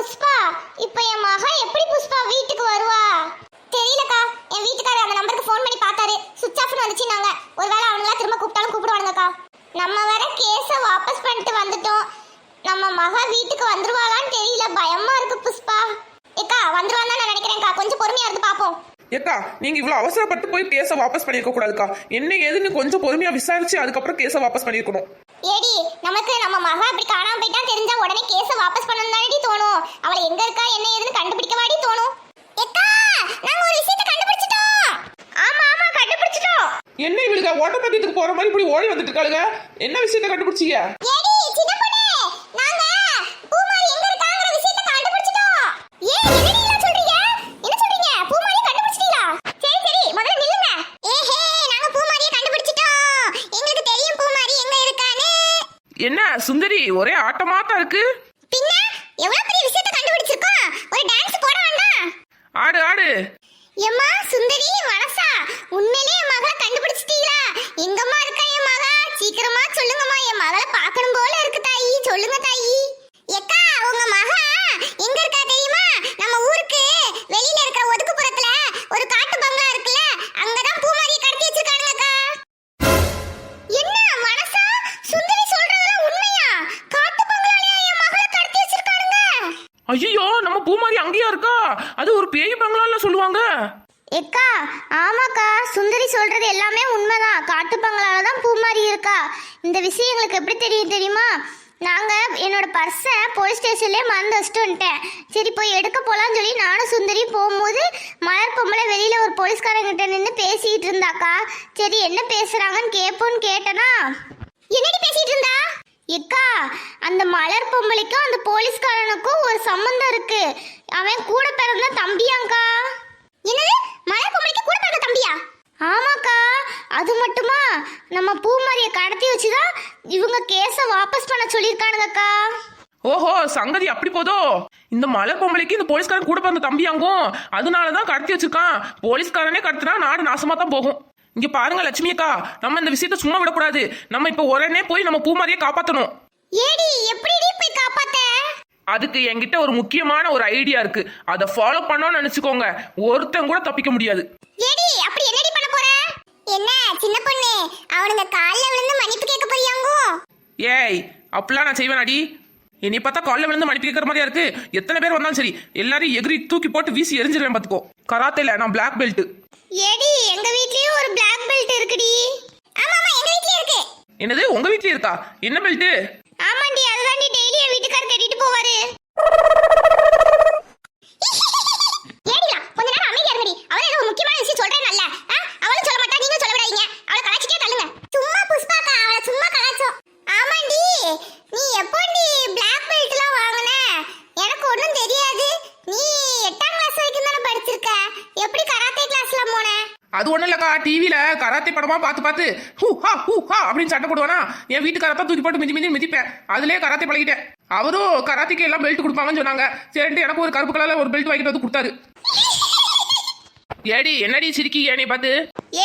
புஷ்பா, இப்ப என் மகா எப்படி புஷ்பா வீட்டுக்கு வருவா? தெரியலக்கா. என் வீட்டுக்காரர் அந்த நம்பருக்கு ஃபோன் பண்ணி பார்த்தாரு, சுவிட்ச் ஆஃப்னு வந்துச்சுனாங்க. ஒருவேளை அவங்களா திரும்ப கூப்பிட்டாலும் கூப்பிடுவானுங்கக்கா. நம்ம வேற கேஸை வாபஸ் பண்ணிட்டு வந்துட்டோம். நம்ம மகா வீட்டுக்கு வந்துருவாளான்னு தெரியல, பயமா இருக்கு புஷ்பா. ஏக்கா வந்துருவான்னு நான் நினைக்கிறேன்க்கா, கொஞ்சம் பொறுமையா இருந்து பாப்போம். ஏக்கா நீங்க இவ்வளவு அவசரப்பட்டு போய் கேஸை வாபஸ் பண்ணிருக்க கூடாதுக்கா. என்ன ஏதுன்னு கொஞ்சம் பொறுமையா விசாரிச்சு அதுக்கப்புறம் கேஸை வாபஸ் பண்ணிருக்கணும். ஏடி, நமக்கு நம்ம மகா அப்படி காணாம போயிட்டா தெரிஞ்சா உடனே கேஸை வாபஸ் பண்ணணும் தானடி தோணும். அவளை எங்க இருக்கா என்ன ஏதுன்னு கண்டுபிடிக்கவாடி தோணும். ஏக்கா, நாங்க ஒரு விஷயத்தை கண்டுபிடிச்சிட்டோம். ஆமா ஆமா கண்டுபிடிச்சிட்டோம். என்ன இவளுக்கு ஓட்டப்பந்தயத்துக்கு போற மாதிரி இப்படி ஓடி வந்துட்டு இருக்காளுங்க? என்ன விஷயத்தை கண்டுபிடிச்சீங்க? ஏடி சின்ன பொண்ணே, நாங்க பூமாரி எங்க இருக்காங்கற விஷயத்தை கண்டுபிடிச்சிட்டோம். என்னடி எல்லாம் சொல்றீங்க? என்ன சொல்றீங்க? பூமாரி கண்டுபிடிச்சிட்டீங்களா? சரி சரி, முதல்ல நில்லுங்க. ஏஹே, நாங்க பூமாரியை கண்டுபிடிச்சிட்டோம். எங்களுக்கு தெரியும் பூமாரி எங்க இருக்கான்னு. என்ன சுந்தரி ஒரே ஆட்டமாத்தான் இருக்கு. பின்ன எவ்வளவு பெரிய விஷயத்தை கண்டுபிடிச்சிருக்கோம். ஒரு டான்ஸ் போட வேண்டாம்? ஆடு ஆடு. எம்மா சுந்தரி, மனசா, உண்மையிலே என் மகளை கண்டுபிடிச்சிட்டீங்களா? எங்கம்மா இருக்கா என் மகா? சீக்கிரமா சொல்லுங்கம்மா, என் மகளை பார்க்கணும் போல இருக்கு தாயி. சொல்லுங்க தாயி. எக்கா, உங்க மகா எங்க இருக்கா தெரியுமா? நம்ம ஊருக்கு வெளியில இருக்கிற ஒதுக்குப்புறத்துல ஒரு காட்டு பங்களா இருக்குல்ல, அங்கதான் பூமாரியை கடத்தி வச்சிருக்கானுங்கக்கா. என்ன மனசா, சுந்தரி சொல்றதெல்லாம் உண்மையா? காட்டு பங்களாலயா என் மகளை கடத்தி வச்சிருக்கானுங்க? ஐயோ, நம்ம பூமாரி அங்கேயா இருக்கா? அது ஒரு பேய் பங்களால சொல்லுவாங்க. எக்கா, ஆமாக்கா, சுந்தரி சொல்றது எல்லாமே உண்மைதான். காட்டு பங்களால தான் பூமாரி இருக்கா. இந்த விஷயம் எங்களுக்கு எப்படி தெரியும் தெரியுமா? நாங்க என்னோட பர்ஸை போலீஸ் ஸ்டேஷன்லேயே மறந்து வச்சுட்டு வந்துட்டேன். சரி போய் எடுக்க போலான்னு சொல்லி நானும் சுந்தரி போகும்போது மலர் பொம்பளை வெளியில ஒரு போலீஸ்காரங்கிட்ட நின்று பேசிட்டு இருந்தாக்கா. சரி என்ன பேசுறாங்கன்னு கேட்போன்னு கேட்டனா, என்னடி பேசிட்டு இருந்தா? எக்கா, அந்த மலர் பொம்பளைக்கும் அந்த போலீஸ்காரனுக்கும் ஒரு சம்பந்தம் இருக்கு. அவன் கூட பிறந்த தம்பியாங்கா. என்னது, மலர் பொம்பளைக்கு கூட பிறந்த தம்பியா? ஆமாக்கா. அது மட்டுமா, நம்ம பூமாரியை கடத்தி வச்சுதான் இவங்க கேஸை வாபஸ் பண்ண சொல்லியிருக்கானுங்கக்கா. ஓஹோ, சங்கதி அப்படி போதோ. இந்த மலை பொம்பளைக்கு இந்த போலீஸ்காரன் கூட பிறந்த தம்பியாங்கும், அதனாலதான் கடத்தி வச்சிருக்கான். போலீஸ்காரனே கடத்தினா நாடு நாசமா தான் போகும். இங்க பாருங்க லட்சுமி அக்கா, நம்ம இந்த விஷயத்த சும்மா விடக்கூடாது. நம்ம இப்ப உடனே போய் நம்ம பூமாரியை காப்பாத்தணும். ஏடி, எப்படி போய் காப்பாத்த? அதுக்கு என்கிட்ட ஒரு முக்கியமான ஒரு ஐடியா இருக்கு. அதை ஃபாலோ பண்ணோம்னு நினைச்சுக்கோங்க, ஒருத்தன் கூட தப்பிக்க முடியாது. ஏடி, அப்படி என்னடி பண்ண போற? என்ன சின்ன பொண்ணு, அவனுங்க கால்ல விழுந்து மன்னிப்பு கேட்க போறியாங்கோ? ஏய், அப்படிலாம் நான் செய்வேனாடி? என்னை பார்த்தா கால்ல விழுந்து மன்னிப்பு கேட்கற மாதிரியா இருக்கு? எத்தனை பேர் வந்தாலும் சரி, எல்லாரையும் எகிரி தூக்கி போட்டு வீசி எரிஞ்சிருவேன் பாத்துக்கோ. கராத்தேல நான் பிளாக் பெல்ட். ஏடி, எங்க வீட்லயும் ஒரு பிளாக் பெல்ட் இருக்குடி. ஆமா ஆமா, எங்க வீட்லயே இருக்கு. என்னது, உங்க வீட்லயே இருக்கா? என்ன பெல்ட்? ஆமாண்டி, அதுதாண்டி டெய்லி என் வீட்டுக்காரர் கட்டிட்டு போவாரு. ஏடியா, கொஞ்ச நேரம் அமைதியா இருங்கடி. அவளே ஏதோ முக்கியமான விஷயம் சொல்றேன்ல. அவளும் சொல்ல மாட்டா, நீங்க சொல்ல விடாதீங்க. அவளை கலாச்சிட்டே தள்ளுங்க. சும்மா புஷ்பாக்கா, அவளை சும்மா கலாச்சோம். ஆமாண்டி, நீ எப்போண்டி பிளாக் பெல்ட்லாம் வாங்குன? எனக்கு ஒண்ணும் தெரியாது. நீ 8ஆம் கிளாஸ் வரைக்கும் தானே படிச்சிருக்க. எப்படி கராத்தே கிளாஸ்லாம் போன? அது ஒண்ணும் இல்லக்கா, டிவில கராத்தே படமா பார்த்து ஹூ ஹா அப்படின்னு சண்டை போடுவானா, என் வீட்டுக்காரத்தான் தூக்கி போட்டு மிதி மிதிப்பேன். அதுலயே கராத்தே பழகிட்டேன். அவரும் கராத்திக்கு எல்லாம் பெல்ட் கொடுப்பாங்கன்னு சொன்னாங்க. சரின்ட்டு எனக்கு ஒரு கருப்பு கலர்ல ஒரு பெல்ட் வாங்கிட்டு வந்து கொடுத்தாரு. ஏடி, என்னடி சிரிக்கி என்னை பார்த்து?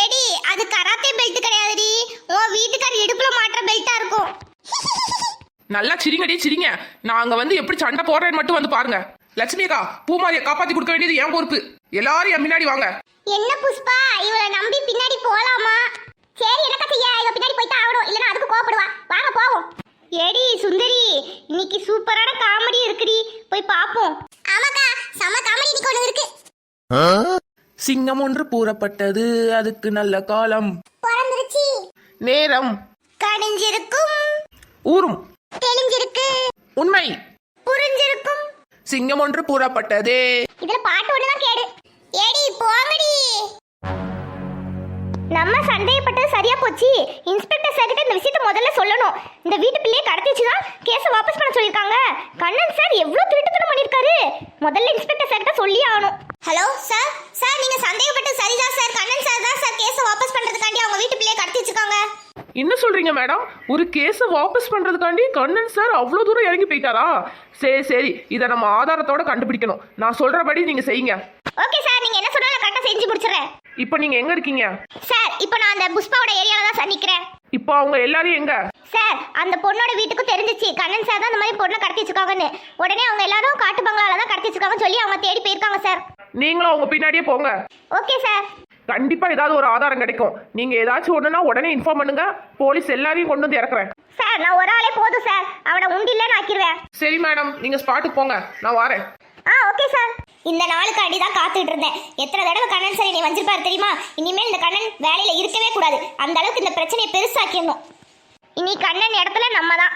ஏடி, அது கராத்தே பெல்ட் கிடையாதுடி. உன் வீட்டுக்காரர் இடுப்புல மாட்டற பெல்ட்டா இருக்கும். நல்லா சிரிங்கடி சிரிங்க. நாங்க வந்து எப்படி சண்டை போடுறேன்னு மட்டும் வந்து பாருங்க. லட்சுமி அக்கா, பூமாரியை காப்பாத்தி கொடுக்க வேண்டியது என் பொறுப்பு. எல்லாரும் என் பின்னாடி வாங்க. என்ன புஷ்பா, இவளை நம்பி பின்னாடி போலாமா? சரி, என்னக்கா செய்ய, இவ பின்னாடி போய்தான் ஆகணும், இல்லனா அதுக்கு கோபப்படுவா. வாங்க போவோம். ஏடி சுந்தரி, இன்னைக்கு சூப்பரான காமெடி இருக்குடி, போய் பாப்போம். ஆமாக்கா, செம காமெடி இன்னைக்கு ஒண்ணு இருக்கு. சிங்கம் ஒன்று பூரப்பட்டது, அதுக்கு நல்ல காலம் பிறந்துருச்சு. நேரம் கடிஞ்சிருக்கும், ஊரும் தெளிஞ்சிருக்கு, உண்மை புரிஞ்சிருக்கும். சிங்கம் ஒன்று பூரப்பட்டதே. இதுல பாட்டு ஒண்ணுதான் கேடு. ஏடி போங்கடி. நம்ம சந்தேகப்பட்டது சரியா போச்சு. இன்ஸ்பெக்டர் சார் கிட்ட இந்த விஷயத்தை முதல்ல சொல்லணும். இந்த வீட்டு பிள்ளையை கடத்தி வச்சுதான் கேஸை வாபஸ் பண்ண சொல்லியிருக்காங்க. கண்ணன் சார் எவ்வளவு திருட்டுத்தனம் பண்ணிருக்காரு. முதல்ல இன்ஸ்பெக்டர் சார் கிட்ட சொல்லி ஆகணும். ஹலோ சார், சார் நீங்க சந்தேகப்பட்டது சரிதான் சார். கண்ணன் சார் தான் சார் கேஸை வாபஸ் பண்றதுக்காண்டி அவங்க வீட்டு பிள்ளையை கடத்தி வச்சிருக்காங்க. என்ன சொல்றீங்க மேடம்? ஒரு கேஸை வாபஸ் பண்றதுக்காண்டி கண்ணன் சார் அவ்வளவு தூரம் இறங்கி போயிட்டாரா? சரி சரி, இதை நம்ம ஆதாரத்தோட கண்டுபிடிக்கணும். நான் சொல்றபடி நீங்க செய்யுங்க. ஓகே சார், நீங்க என்ன சொன்னாலும் கரெக்டா செஞ்சு முடிச்சிடுறேன். இப்போ நீங்க எங்க இருக்கீங்க? சார், இப்போ நான் அந்த புஷ்பாவோட ஏரியால தான் சார் நிக்கிறேன். இப்போ அவங்க எல்லாரும் எங்க? சார், அந்த பொண்ணோட வீட்டுக்கு தெரிஞ்சிச்சு கண்ணன் சார் தான் அந்த மாதிரி பொண்ணை கடத்தி வச்சிருக்காங்கன்னு. உடனே அவங்க எல்லாரும் காட்டு பங்களால இருக்காங்கன்னு சொல்லி அவங்க தேடி போயிருக்காங்க சார். நீங்களும் அவங்க பின்னாடியே போங்க. Okay sir. கண்டிப்பா ஏதாவது ஒரு ஆதாரம் கிடைக்கும். நீங்க ஏதாச்சும் ஒண்ணுனா உடனே இன்ஃபார்ம் பண்ணுங்க. போலீஸ் எல்லாரையும் கொண்டு வந்து இறக்குறேன். சார் நான் ஒரு ஆளே போதும் சார், அவனை உண்டில்ல ஆக்கிடுவேன். சரி மேடம், நீங்க ஸ்பாட்டுக்கு போங்க, நான் வரேன். Okay sir. இந்த நாளுக்காண்டி தான் காத்துட்டு இருந்தேன். எத்தனை தடவை கண்ணன் சார் என்னை வஞ்சிருப்பாரு தெரியுமா? இனிமேல் இந்த கண்ணன் வேலையில இருக்கவே கூடாது. அந்த அளவுக்கு இந்த பிரச்சனையை பெருசாக்கிடணும். இனி கண்ணன் இடத்துல நம்ம தான்.